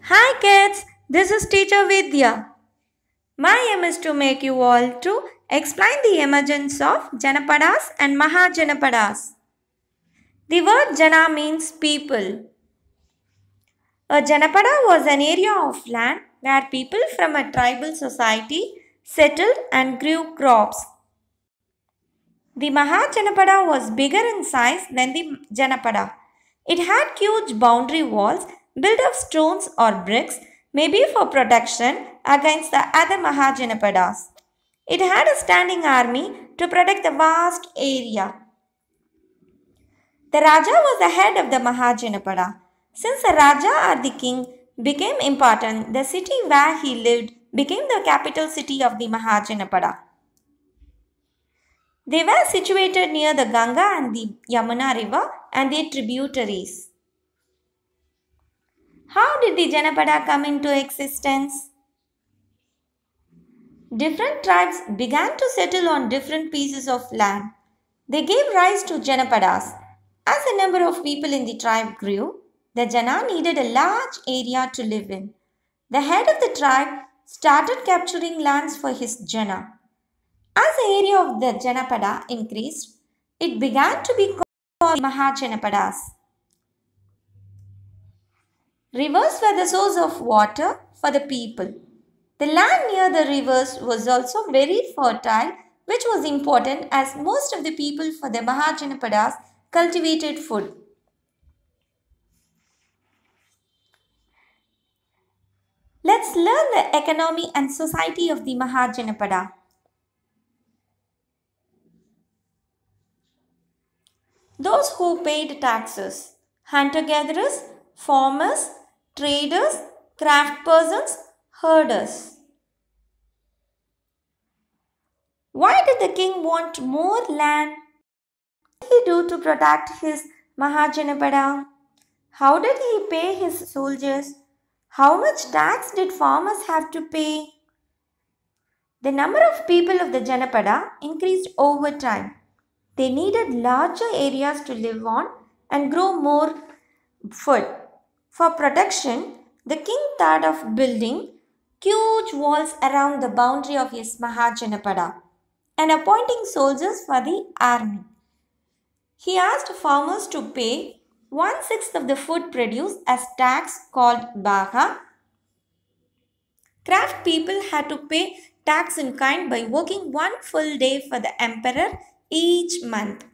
Hi kids, this is teacher Vidya. My aim is to make you all to explain the emergence of Janapadas and Mahajanapadas. The word Jana means people. A Janapada was an area of land where people from a tribal society settled and grew crops. The Mahajanapada was bigger in size than the Janapada. It had huge boundary walls built of stones or bricks, maybe for protection against the other Mahajanapadas. It had a standing army to protect the vast area. The Raja was the head of the Mahajanapada. Since the Raja or the king became important, the city where he lived became the capital city of the Mahajanapada. They were situated near the Ganga and the Yamuna river and their tributaries. How did the Janapada come into existence? Different tribes began to settle on different pieces of land. They gave rise to Janapadas. As the number of people in the tribe grew, the Jana needed a large area to live in. The head of the tribe started capturing lands for his Jana. As the area of the Janapada increased, it began to be called Mahajanapadas. Rivers were the source of water for the people. The land near the rivers was also very fertile, which was important as most of the people for the Mahajanapadas cultivated food. Let's learn the economy and society of the Mahajanapada. Those who paid taxes, hunter-gatherers, farmers, traders, craft persons, herders. Why did the king want more land? What did he do to protect his Mahajanapada? How did he pay his soldiers? How much tax did farmers have to pay? The number of people of the Janapada increased over time. They needed larger areas to live on and grow more food. For protection, the king thought of building huge walls around the boundary of his Mahajanapada and appointing soldiers for the army. He asked farmers to pay 1/6 of the food produced as tax called Baha. Craft people had to pay tax in kind by working one full day for the emperor each month.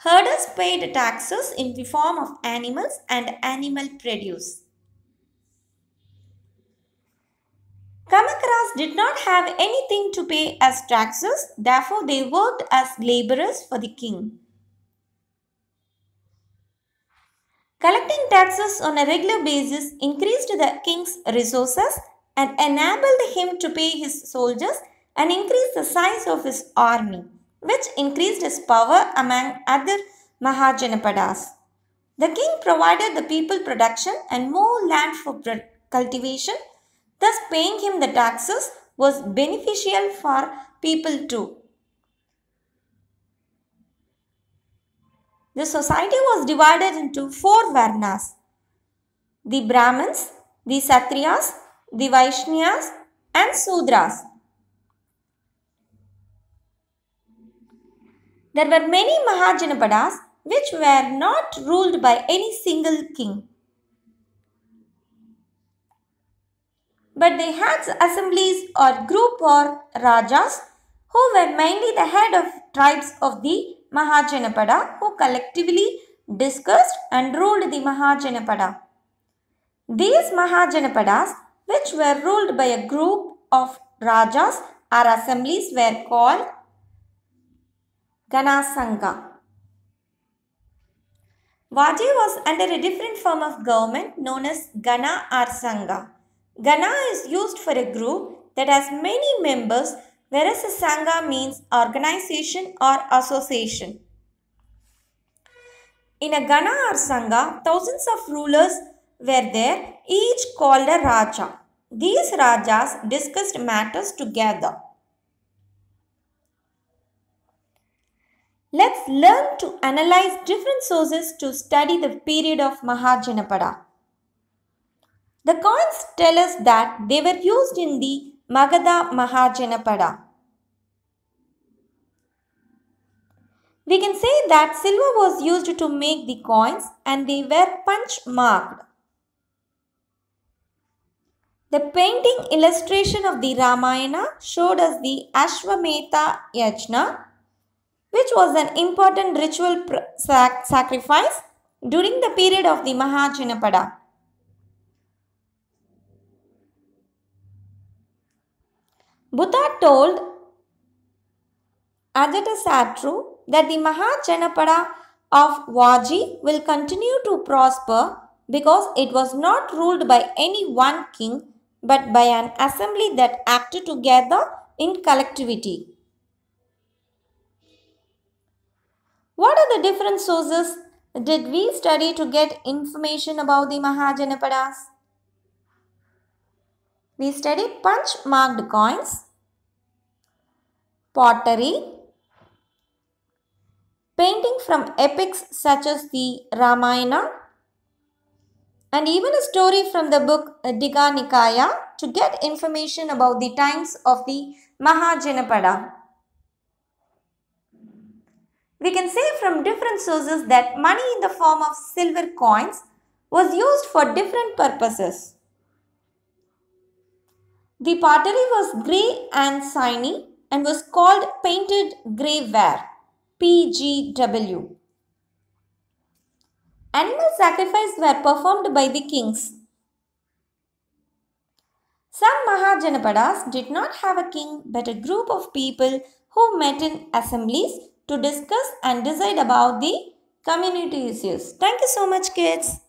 Herders paid taxes in the form of animals and animal produce. Kamakaras did not have anything to pay as taxes, therefore they worked as laborers for the king. Collecting taxes on a regular basis increased the king's resources and enabled him to pay his soldiers and increase the size of his army, which increased his power among other Mahajanapadas. The king provided the people production and more land for cultivation, thus paying him the taxes was beneficial for people too. The society was divided into four Varnas: the Brahmins, the Kshatriyas, the Vaishyas, and Sudras. There were many Mahajanapadas which were not ruled by any single king, but they had assemblies or group or rajas who were mainly the head of tribes of the Mahajanapada who collectively discussed and ruled the Mahajanapada. These Mahajanapadas, which were ruled by a group of rajas or assemblies, were called Ganasanga. Vaji was under a different form of government known as Gana or Sangha. Gana is used for a group that has many members, whereas a Sangha means organization or association. In a Gana or Sangha, thousands of rulers were there, each called a Raja. These Rajas discussed matters together. Let's learn to analyze different sources to study the period of Mahajanapada. The coins tell us that they were used in the Magadha Mahajanapada. We can say that silver was used to make the coins and they were punch marked. The painting illustration of the Ramayana showed us the Ashwamedha Yajna, which was an important ritual sacrifice during the period of the Mahajanapada. Buddha told Ajatasattu that the Mahajanapada of Vaji will continue to prosper because it was not ruled by any one king but by an assembly that acted together in collectivity. What are the different sources did we study to get information about the Mahajanapadas? We studied punch marked coins, pottery, painting from epics such as the Ramayana, and even a story from the book Digha Nikaya to get information about the times of the Mahajanapada. We can say from different sources that money in the form of silver coins was used for different purposes. The pottery was grey and shiny and was called painted grey ware, PGW. Animal sacrifices were performed by the kings. Some Mahajanapadas did not have a king but a group of people who met in assemblies to discuss and decide about the community issues. Thank you so much, kids.